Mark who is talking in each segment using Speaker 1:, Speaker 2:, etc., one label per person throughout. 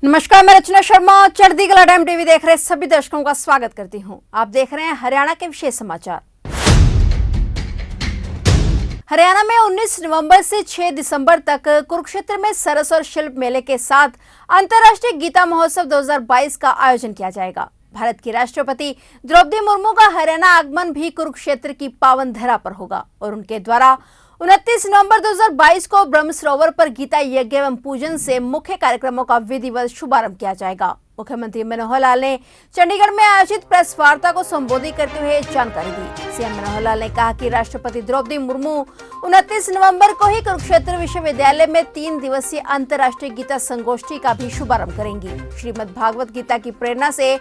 Speaker 1: नमस्कार, मैं रचना शर्मा चढ़ती कला टाइम टीवी देख रहे सभी दर्शकों का स्वागत करती हूं। आप देख रहे हैं हरियाणा के विशेष समाचार। हरियाणा में 19 नवंबर से 6 दिसंबर तक कुरुक्षेत्र में सरस और शिल्प मेले के साथ अंतर्राष्ट्रीय गीता महोत्सव 2022 का आयोजन किया जाएगा। भारत की राष्ट्रपति द्रौपदी मुर्मू का हरियाणा आगमन भी कुरुक्षेत्र की पावन धरा पर होगा और उनके द्वारा 29 नवंबर 2022 को ब्रह्म सरोवर पर गीता यज्ञ एवं पूजन से मुख्य कार्यक्रमों का विधिवत शुभारंभ किया जाएगा। मुख्यमंत्री मनोहर लाल ने चंडीगढ़ में आयोजित प्रेस वार्ता को संबोधित करते हुए जानकारी दी। सीएम मनोहर लाल ने कहा कि राष्ट्रपति द्रौपदी मुर्मू 29 नवंबर को ही कुरुक्षेत्र विश्वविद्यालय में 3 दिवसीय अंतर्राष्ट्रीय गीता संगोष्ठी का भी शुभारंभ करेंगी। श्रीमद् भागवत गीता की प्रेरणा से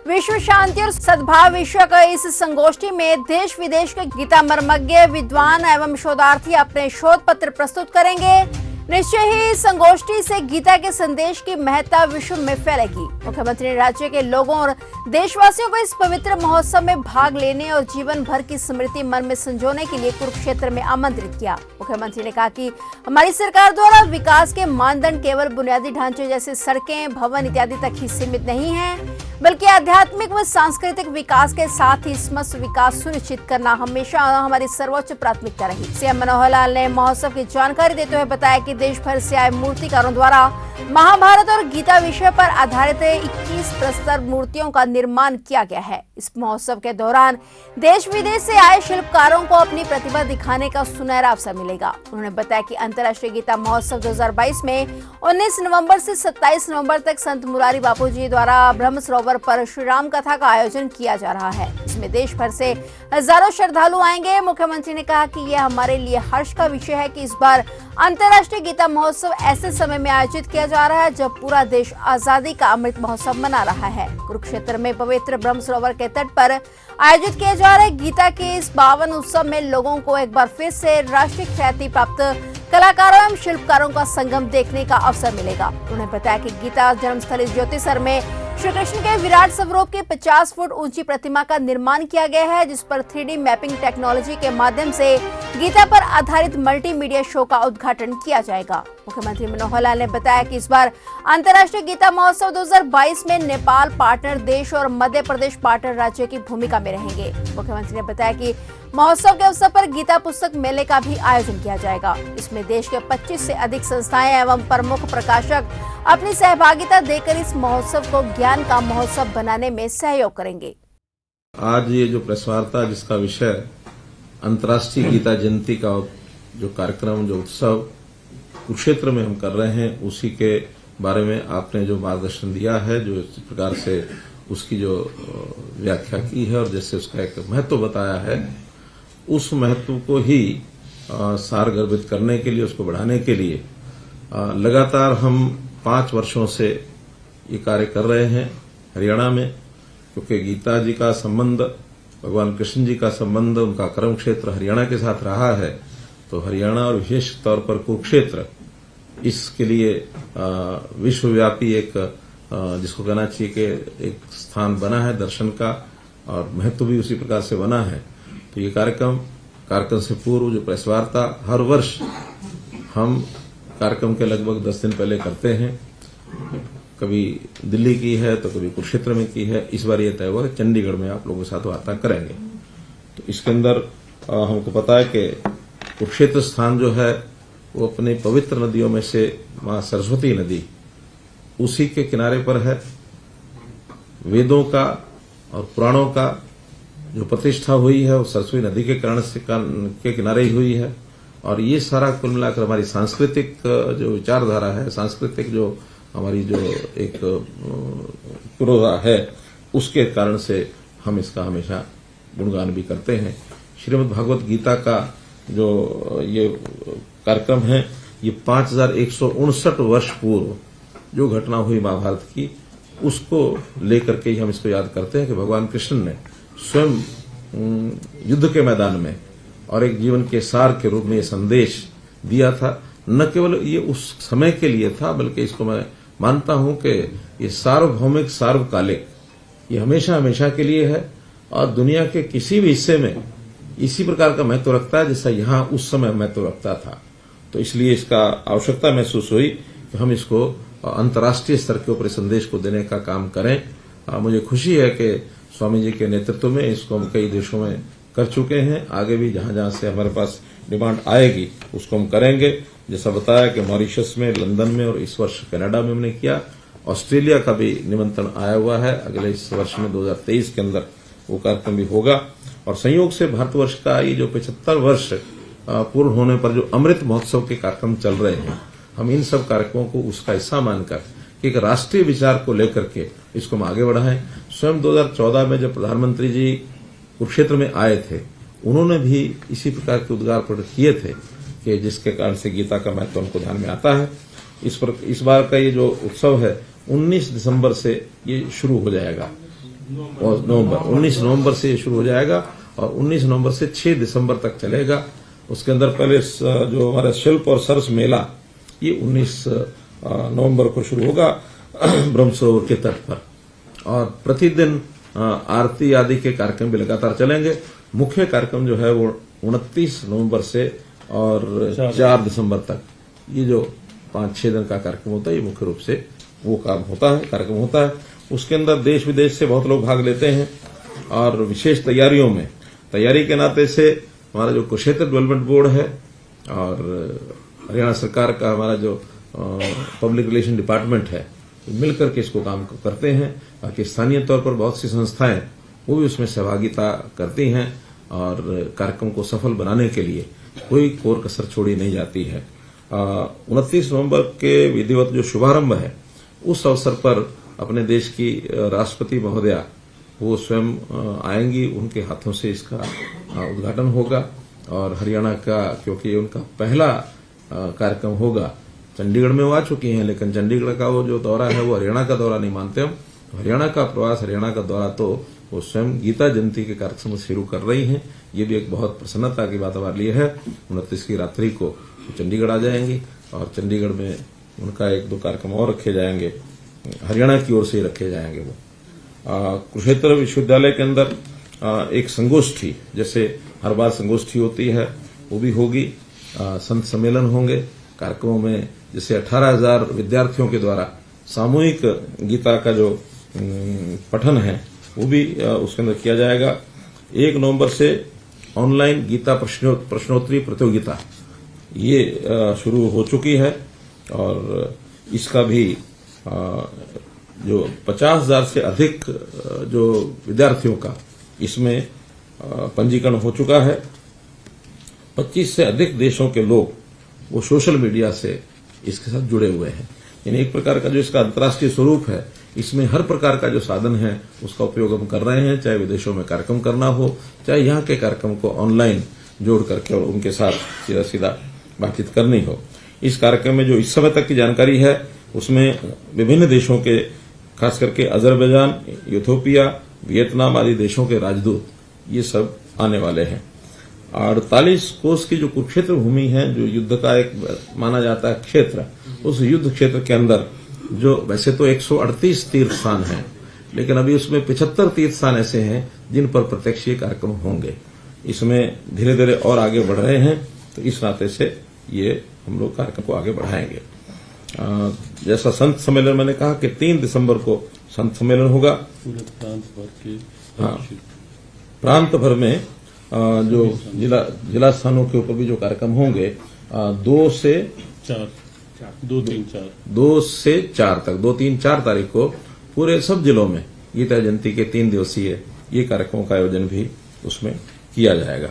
Speaker 1: विश्व शांति और सद्भाव विषय का इस संगोष्ठी में देश विदेश के गीता मर्मज्ञ, विद्वान एवं शोधार्थी अपने शोध पत्र प्रस्तुत करेंगे। निश्चय ही इस संगोष्ठी से गीता के संदेश की महत्ता विश्व में फैलेगी। मुख्यमंत्री ने राज्य के लोगों और देशवासियों को इस पवित्र महोत्सव में भाग लेने और जीवन भर की स्मृति मन में संजोने के लिए कुरुक्षेत्र में आमंत्रित किया। मुख्यमंत्री ने कहा कि हमारी सरकार द्वारा विकास के मानदंड केवल बुनियादी ढांचे जैसे सड़कें, भवन इत्यादि तक ही सीमित नहीं है, बल्कि आध्यात्मिक व सांस्कृतिक विकास के साथ ही समस्त विकास सुनिश्चित करना हमेशा हमारी सर्वोच्च प्राथमिकता रही। सीएम मनोहर लाल ने महोत्सव की जानकारी देते हुए बताया कि देश भर से आए मूर्तिकारों द्वारा महाभारत और गीता विषय पर आधारित 21 प्रस्तर मूर्तियों का निर्माण किया गया है। इस महोत्सव के दौरान देश विदेश से आए शिल्पकारों को अपनी प्रतिभा दिखाने का सुनहरा अवसर मिलेगा। उन्होंने बताया कि अंतर्राष्ट्रीय गीता महोत्सव 2022 में 19 नवंबर से 27 नवंबर तक संत मुरारी बापूजी द्वारा ब्रह्म सरोवर पर श्री राम कथा का आयोजन किया जा रहा है। इसमें देश भर से हजारों श्रद्धालु आएंगे। मुख्यमंत्री ने कहा कि यह हमारे लिए हर्ष का विषय है कि इस बार अंतर्राष्ट्रीय गीता महोत्सव ऐसे समय में आयोजित किया जा रहा है जब पूरा देश आजादी का अमृत महोत्सव मना रहा है। कुरुक्षेत्र में पवित्र ब्रह्म सरोवर के तट पर आयोजित किए जा रहे गीता के इस पावन उत्सव में लोगों को एक बार फिर से राष्ट्रीय ख्याति प्राप्त कलाकारों एवं शिल्पकारों का संगम देखने का अवसर मिलेगा। उन्होंने बताया कि गीता जन्मस्थली ज्योतिसर में श्री कृष्ण के विराट स्वरूप की 50 फुट ऊंची प्रतिमा का निर्माण किया गया है, जिस पर 3D मैपिंग टेक्नोलॉजी के माध्यम से गीता पर आधारित मल्टीमीडिया शो का उद्घाटन किया जाएगा। मुख्यमंत्री मनोहर लाल ने बताया कि इस बार अंतर्राष्ट्रीय गीता महोत्सव 2022 में नेपाल पार्टनर देश और मध्य प्रदेश पार्टनर राज्य की भूमिका में रहेंगे। मुख्यमंत्री ने बताया कि महोत्सव के अवसर पर गीता पुस्तक मेले का भी आयोजन किया जाएगा। इसमें देश के 25 से अधिक संस्थाएं एवं प्रमुख प्रकाशक अपनी सहभागिता देकर इस महोत्सव को ज्ञान का महोत्सव बनाने में सहयोग करेंगे।
Speaker 2: आज ये जो प्रेस वार्ता जिसका विषय अंतर्राष्ट्रीय गीता जयंती का जो कार्यक्रम, जो उत्सव कुरुक्षेत्र में हम कर रहे हैं, उसी के बारे में आपने जो मार्गदर्शन दिया है, जो इस प्रकार से उसकी जो व्याख्या की है और जैसे उसका एक महत्व बताया है, उस महत्व को ही सारगर्भित करने के लिए, उसको बढ़ाने के लिए लगातार हम 5 वर्षों से ये कार्य कर रहे हैं हरियाणा में। क्योंकि गीता जी का संबंध, भगवान कृष्ण जी का संबंध, उनका कर्म क्षेत्र हरियाणा के साथ रहा है, तो हरियाणा और विशेष तौर पर कुरुक्षेत्र इसके लिए विश्वव्यापी एक जिसको कहना चाहिए कि एक स्थान बना है दर्शन का, और महत्व भी उसी प्रकार से बना है। तो ये कार्यक्रम से पूर्व जो प्रेस वार्ता हर वर्ष हम कार्यक्रम के लगभग 10 दिन पहले करते हैं, कभी दिल्ली की है तो कभी कुरुक्षेत्र में की है। इस बार ये तय हुआ चंडीगढ़ में आप लोगों के साथ वार्ता करेंगे। तो इसके अंदर हमको पता है कि कुरुक्षेत्र स्थान जो है वो अपनी पवित्र नदियों में से मां सरस्वती नदी उसी के किनारे पर है। वेदों का और पुराणों का जो प्रतिष्ठा हुई है वो सरस्वती नदी के के किनारे ही हुई है। और ये सारा कुल मिलाकर हमारी सांस्कृतिक जो विचारधारा है, सांस्कृतिक जो हमारी जो एक पुरोधा है, उसके कारण से हम इसका हमेशा गुणगान भी करते हैं। श्रीमद् भागवत गीता का जो ये कार्यक्रम है, ये 5159 वर्ष पूर्व जो घटना हुई महाभारत की, उसको लेकर के ही हम इसको याद करते हैं कि भगवान कृष्ण ने स्वयं युद्ध के मैदान में और एक जीवन के सार के रूप में ये संदेश दिया था। न केवल ये उस समय के लिए था, बल्कि इसको मैं मानता हूं कि ये सार्वभौमिक, सार्वकालिक, ये हमेशा हमेशा के लिए है और दुनिया के किसी भी हिस्से में इसी प्रकार का महत्व रखता है जैसा यहां उस समय महत्व रखता था। तो इसलिए इसका आवश्यकता महसूस हुई कि हम इसको अंतर्राष्ट्रीय स्तर के ऊपर संदेश को देने का काम करें। मुझे खुशी है कि स्वामी जी के नेतृत्व में इसको हम कई देशों में कर चुके हैं। आगे भी जहां जहां से हमारे पास डिमांड आएगी उसको हम करेंगे। जैसा बताया कि मॉरिशस में, लंदन में और इस वर्ष कनाडा में हमने किया। ऑस्ट्रेलिया का भी निमंत्रण आया हुआ है। अगले इस वर्ष में 2023 के अंदर वो कार्यक्रम भी होगा। और संयोग से भारतवर्ष का ये जो 75 वर्ष पूर्ण होने पर जो अमृत महोत्सव के कार्यक्रम चल रहे हैं, हम इन सब कार्यक्रमों को उसका हिस्सा मानकर कि एक राष्ट्रीय विचार को लेकर के इसको हम आगे बढ़ाएं। स्वयं 2014 में जब प्रधानमंत्री जी कुरुक्षेत्र में आए थे, उन्होंने भी इसी प्रकार के उद्गार प्रकट किए थे कि जिसके कारण से गीता का महत्व उनको ध्यान में आता है। इस बार का ये जो उत्सव है 19 दिसंबर से ये शुरू हो जाएगा और 19 नवंबर से ये शुरू हो जाएगा और 19 नवंबर से 6 दिसंबर तक चलेगा। उसके अंदर पहले जो हमारा शिल्प और सरस मेला ये 19 नवंबर को शुरू होगा ब्रह्म सरोवर के तट पर, और प्रतिदिन आरती आदि के कार्यक्रम भी लगातार चलेंगे। मुख्य कार्यक्रम जो है वो 29 नवंबर से और 4 दिसंबर तक ये जो 5-6 दिन का कार्यक्रम होता है, ये मुख्य रूप से वो कार्यक्रम होता है। उसके अंदर देश विदेश से बहुत लोग भाग लेते हैं और विशेष तैयारी के नाते से हमारा जो कुरुक्षेत्र डेवलपमेंट बोर्ड है और हरियाणा सरकार का हमारा जो पब्लिक रिलेशन डिपार्टमेंट है, मिलकर के इसको काम करते हैं। ताकि स्थानीय तौर पर बहुत सी संस्थाएं वो भी उसमें सहभागिता करती हैं और कार्यक्रम को सफल बनाने के लिए कोई कोर कसर छोड़ी नहीं जाती है। 29 नवंबर के विधिवत जो शुभारंभ है, उस अवसर पर अपने देश की राष्ट्रपति महोदया वो स्वयं आएंगी, उनके हाथों से इसका उद्घाटन होगा। और हरियाणा का, क्योंकि उनका पहला कार्यक्रम होगा, चंडीगढ़ में वो आ चुकी हैं, लेकिन चंडीगढ़ का वो जो दौरा है वो हरियाणा का दौरा नहीं मानते हम। हरियाणा का प्रवास, हरियाणा का दौरा तो वो स्वयं गीता जयंती के कार्यक्रम शुरू कर रही हैं। ये भी एक बहुत प्रसन्नता की बात हमारे लिए है। 29 की रात्रि को चंडीगढ़ आ जाएंगी और चंडीगढ़ में उनका 1-2 कार्यक्रम और रखे जाएंगे, हरियाणा की ओर से रखे जाएंगे। वो कुरुक्षेत्र विश्वविद्यालय के अंदर एक संगोष्ठी, जैसे हर बार संगोष्ठी होती है, वो भी होगी। संत सम्मेलन होंगे। कार्यक्रमों में जैसे 18,000 विद्यार्थियों के द्वारा सामूहिक गीता का जो पठन है वो भी उसके अंदर किया जाएगा। 1 नवंबर से ऑनलाइन गीता प्रश्नोत्तरी प्रतियोगिता ये शुरू हो चुकी है और इसका भी जो 50,000 से अधिक जो विद्यार्थियों का इसमें पंजीकरण हो चुका है। 25 से अधिक देशों के लोग वो सोशल मीडिया से इसके साथ जुड़े हुए हैं। यानी एक प्रकार का जो इसका अंतर्राष्ट्रीय स्वरूप है, इसमें हर प्रकार का जो साधन है उसका उपयोग हम कर रहे हैं, चाहे विदेशों में कार्यक्रम करना हो, चाहे यहाँ के कार्यक्रम को ऑनलाइन जोड़ करके और उनके साथ सीधा सीधा बातचीत करनी हो। इस कार्यक्रम में जो इस समय तक की जानकारी है उसमें विभिन्न देशों के, खास करके अजरबैजान, इथियोपिया, वियतनाम आदि देशों के राजदूत ये सब आने वाले हैं। 48 कोस की जो कुरुक्षेत्र भूमि है, जो युद्ध का एक माना जाता है क्षेत्र, उस युद्ध क्षेत्र के अंदर जो वैसे तो 138 तीर्थ स्थान हैं, लेकिन अभी उसमें 75 तीर्थ स्थान ऐसे हैं जिन पर प्रत्यक्ष ये कार्यक्रम होंगे। इसमें धीरे धीरे और आगे बढ़ रहे हैं, तो इस नाते से ये हम लोग कार्यक्रम को आगे बढ़ाएंगे। जैसा संत सम्मेलन मैंने कहा कि 3 दिसंबर को संत सम्मेलन होगा।
Speaker 3: पूरे प्रांत भर के,
Speaker 2: प्रांत भर में जो जिला स्थानों के ऊपर भी जो कार्यक्रम होंगे 2 से 4 तक, 2-3-4 तारीख को पूरे सब जिलों में गीता जयंती के 3 दिवसीय ये कार्यक्रमों का आयोजन भी उसमें किया जाएगा।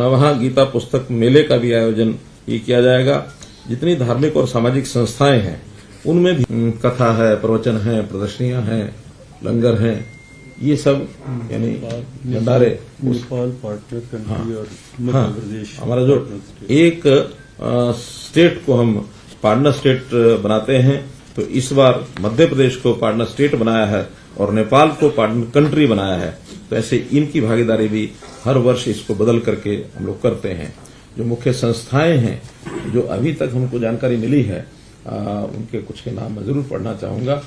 Speaker 2: वहां गीता पुस्तक मेले का भी आयोजन ये किया जाएगा। जितनी धार्मिक और सामाजिक संस्थाएं हैं उनमें भी कथा है, प्रवचन है, प्रदर्शनियां हैं, लंगर हैं, ये सब यानी भंडारे।
Speaker 3: नेपाल पार्टनर कंट्री और मध्य प्रदेश
Speaker 2: हमारा जो एक स्टेट को हम पार्टनर स्टेट बनाते हैं, तो इस बार मध्य प्रदेश को पार्टनर स्टेट बनाया है और नेपाल को पार्टनर कंट्री बनाया है। तो ऐसे इनकी भागीदारी भी हर वर्ष इसको बदल करके हम लोग करते हैं। जो मुख्य संस्थाएं हैं जो अभी तक हमको जानकारी मिली है, उनके कुछ के नाम मैं जरूर पढ़ना चाहूंगा।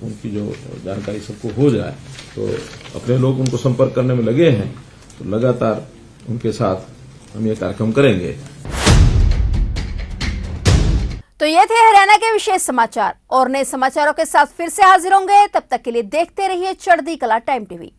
Speaker 2: उनकी जो जानकारी सबको हो जाए, तो अपने लोग उनको संपर्क करने में लगे हैं, तो लगातार उनके साथ हम ये कार्यक्रम करेंगे।
Speaker 1: तो ये थे हरियाणा के विशेष समाचार और नए समाचारों के साथ फिर से हाजिर होंगे। तब तक के लिए देखते रहिए चढ़ती कला टाइम टीवी।